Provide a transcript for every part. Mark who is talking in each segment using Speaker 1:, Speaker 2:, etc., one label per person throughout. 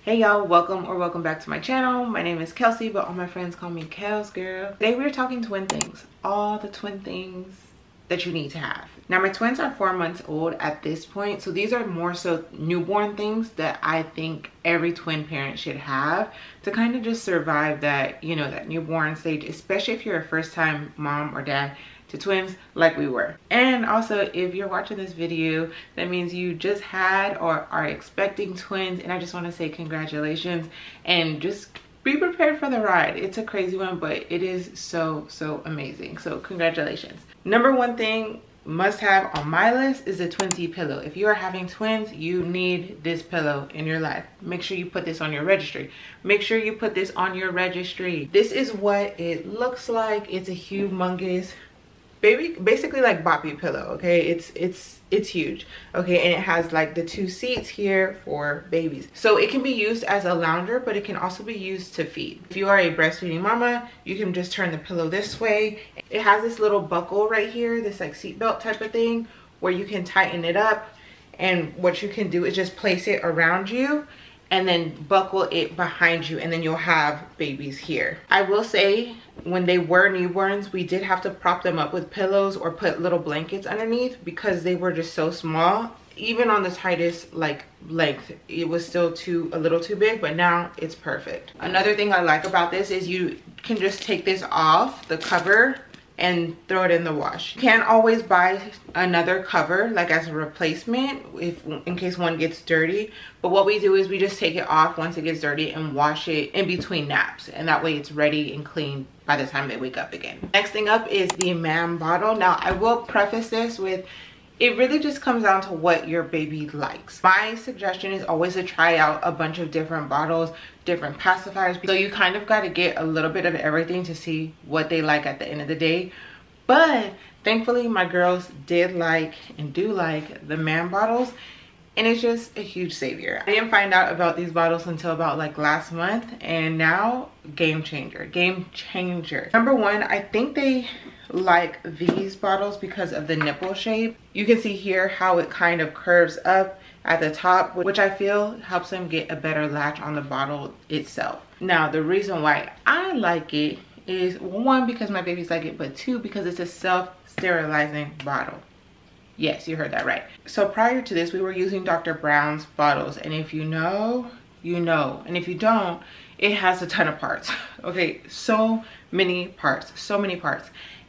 Speaker 1: Hey y'all, welcome back to my channel. My name is Kelsey, but all my friends call me Kels Girl. Today we're talking twin things, all the twin things that you need to have. Now my twins are 4 months old at this point, so these are more so newborn things that I think every twin parent should have to kind of just survive that, you know, that newborn stage, especially if you're a first time mom or dad to twins like we were. And also, if you're watching this video, that means you just had or are expecting twins, and I just want to say congratulations and just be prepared for the ride. It's a crazy one, but it is so amazing. So congratulations. Number one thing must have on my list is a twin seat pillow. If you are having twins, you need this pillow in your life. Make sure you put this on your registry. Make sure you put this on your registry. This is what it looks like. It's a humongous basically like boppy pillow. Okay, it's huge. Okay, and it has like the 2 seats here for babies, so it can be used as a lounger, but it can also be used to feed. If you are a breastfeeding mama, you can just turn the pillow this way. It has this little buckle right here, this like seatbelt type of thing, where you can tighten it up, and what you can do is just place it around you and then buckle it behind you, and then you'll have babies here. I will say, when they were newborns, we did have to prop them up with pillows or put little blankets underneath because they were just so small. Even on the tightest like length, it was still a little too big, but now it's perfect. Another thing I like about this is you can just take this off the cover and throw it in the wash. You can't always buy another cover like as a replacement in case one gets dirty, but what we do is we just take it off once it gets dirty and wash it in between naps, and that way it's ready and clean by the time they wake up again. Next thing up is the mam bottle. Now I will preface this with, it really just comes down to what your baby likes. My suggestion is always to try out a bunch of different bottles, different pacifiers. So you kind of got to get a little bit of everything to see what they like at the end of the day. But thankfully my girls did like and do like the man bottles, and it's just a huge savior. I didn't find out about these bottles until about like last month, and now game changer. Number one, I think they like these bottles because of the nipple shape. You can see here how it kind of curves up at the top, which I feel helps them get a better latch on the bottle itself. Now the reason why I like it is, one, because my babies like it, but two, because it's a self-sterilizing bottle. Yes, you heard that right. So prior to this, we were using Dr. Brown's bottles, and if you know, you know, and if you don't, it has a ton of parts. Okay, so many parts,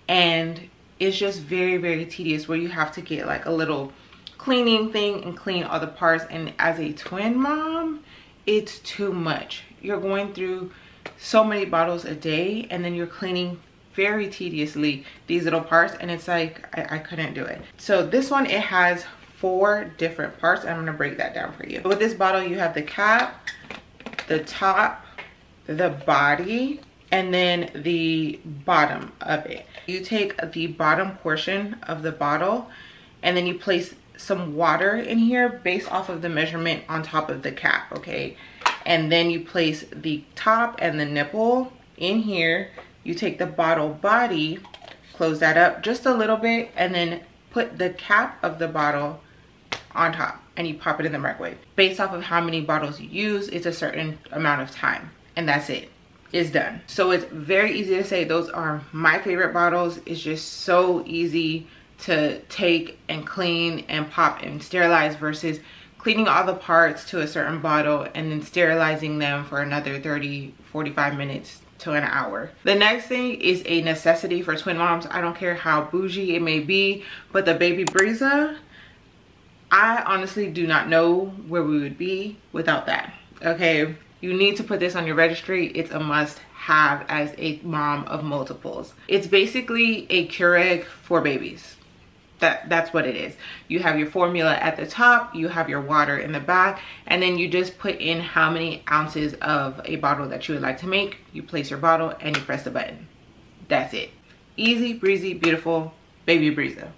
Speaker 1: and it's just very tedious, where you have to get like a little cleaning thing and clean all the parts. And as a twin mom, it's too much. You're going through so many bottles a day, and then you're cleaning very tediously these little parts, and it's like I couldn't do it. So this one, it has 4 different parts. I'm gonna break that down for you. With this bottle, you have the cap, the top, the body, and then the bottom of it. You take the bottom portion of the bottle, and then you place some water in here based off of the measurement on top of the cap, okay? And then you place the top and the nipple in here. You take the bottle body, close that up just a little bit, and then put the cap of the bottle on top, and you pop it in the microwave. Based off of how many bottles you use, it's a certain amount of time, and that's it. It's done. So it's very easy to say those are my favorite bottles. It's just so easy to take and clean and pop and sterilize versus cleaning all the parts to a certain bottle and then sterilizing them for another 30-45 minutes to an hour. The next thing is a necessity for twin moms. I don't care how bougie it may be, but the baby Brezza, I honestly do not know where we would be without that. Okay, you need to put this on your registry. It's a must have as a mom of multiples. It's basically a Keurig for babies. That's what it is. You have your formula at the top, you have your water in the back, and then you just put in how many ounces of a bottle that you would like to make. You place your bottle and you press the button. That's it. Easy breezy, beautiful baby Brezza.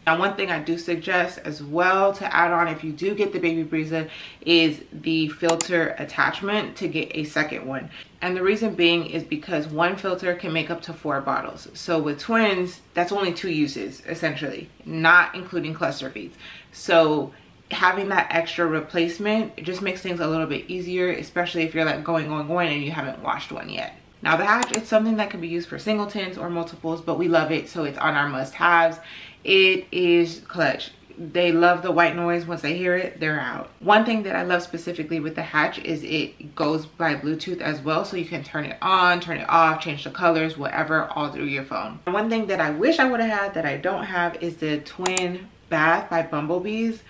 Speaker 1: Now one thing I do suggest as well to add on if you do get the baby Brezza is the filter attachment to get a second one. And the reason being is because one filter can make up to 4 bottles. So with twins, that's only 2 uses essentially, not including cluster feeds. So having that extra replacement, it just makes things a little bit easier, especially if you're like going and you haven't washed one yet. Now the hatch, it's something that can be used for singletons or multiples, but we love it, so it's on our must-haves. It is clutch. They love the white noise. Once they hear it, they're out. One thing that I love specifically with the hatch is it goes by Bluetooth as well, so you can turn it on, turn it off, change the colors, whatever, all through your phone. One thing that I wish I would have had that I don't have is the twin bath by Bumblebees.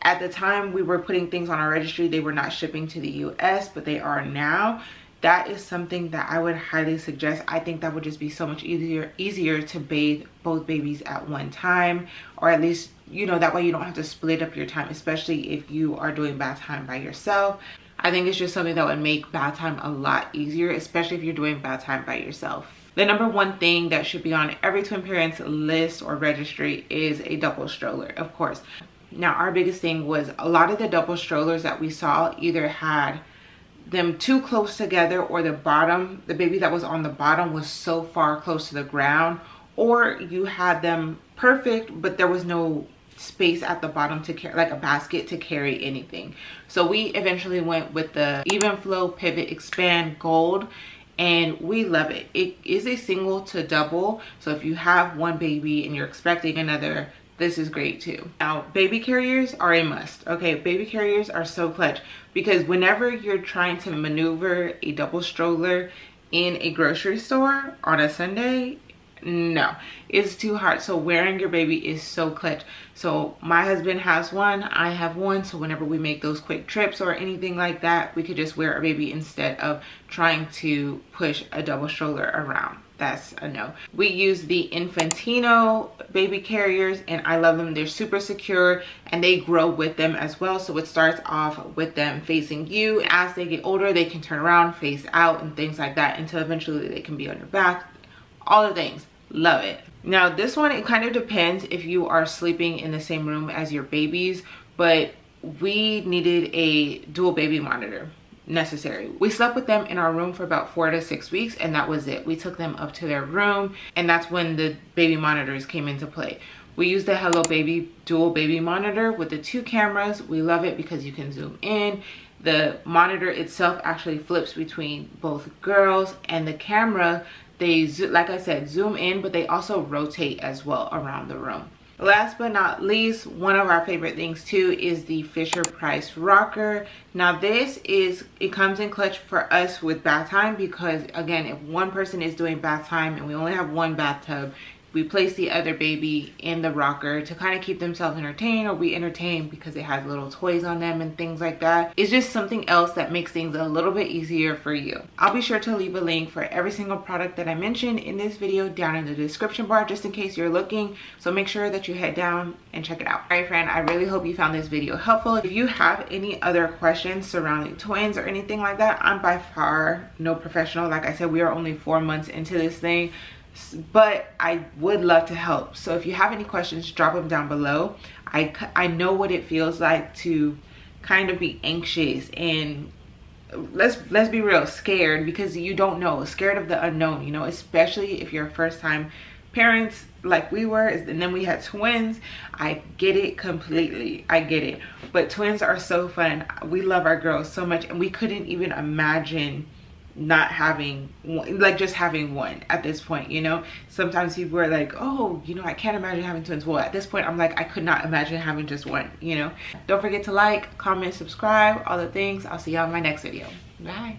Speaker 1: At the time we were putting things on our registry, they were not shipping to the US, but they are now. That is something that I would highly suggest. I think that would just be so much easier to bathe both babies at one time, or at least, you know, that way you don't have to split up your time, especially if you are doing bath time by yourself. I think it's just something that would make bath time a lot easier, especially if you're doing bath time by yourself. The number one thing that should be on every twin parent's list or registry is a double stroller, of course. Now our biggest thing was a lot of the double strollers that we saw either had them too close together, or the baby that was on the bottom was so far close to the ground, or you had them perfect but there was no space at the bottom to carry, like a basket to carry anything. So we eventually went with the EvenFlo Pivot Xpand Gold, and we love it. It is a single to double, so if you have one baby and you're expecting another, this is great too. Now baby carriers are a must. Okay, baby carriers are so clutch, because whenever you're trying to maneuver a double stroller in a grocery store on a Sunday, no, it's too hard. So wearing your baby is so clutch. So my husband has one, I have one, so whenever we make those quick trips or anything like that, we could just wear our baby instead of trying to push a double stroller around. That's a no. We use the Infantino baby carriers and I love them. They're super secure and they grow with them as well. So it starts off with them facing you. As they get older, they can turn around, face out, and things like that, until eventually they can be on your back. All the things. Love it. Now this one, it kind of depends if you are sleeping in the same room as your babies, but we needed a dual baby monitor. Necessary. We slept with them in our room for about 4 to 6 weeks, and that was it. We took them up to their room, and that's when the baby monitors came into play. We used the Hello Baby dual baby monitor with the 2 cameras. We love it because you can zoom in. The monitor itself actually flips between both girls, and the camera, they, like I said, zoom in, but they also rotate as well around the room. Last but not least, one of our favorite things too is the Fisher Price rocker. Now this is, it comes in clutch for us with bath time, because again, if one person is doing bath time and we only have one bathtub, we place the other baby in the rocker to kind of keep themselves entertained, or we entertain because it has little toys on them and things like that. It's just something else that makes things a little bit easier for you. I'll be sure to leave a link for every single product that I mentioned in this video down in the description bar, just in case you're looking. So make sure that you head down and check it out. All right, friend, I really hope you found this video helpful. If you have any other questions surrounding twins or anything like that, I'm by far no professional. Like I said, we are only 4 months into this thing, but I would love to help. So if you have any questions, drop them down below. I know what it feels like to kind of be anxious and let's be real, scared, because you don't know, scared of the unknown, you know, especially if you're first time parents like we were, and then we had twins. I get it completely, I get it, but twins are so fun. We love our girls so much, and we couldn't even imagine not having one, like just having one at this point, you know. Sometimes people are like, oh, you know, I can't imagine having twins. Well, at this point I'm like, I could not imagine having just one, you know. Don't forget to like, comment, subscribe, all the things. I'll see y'all in my next video. Bye.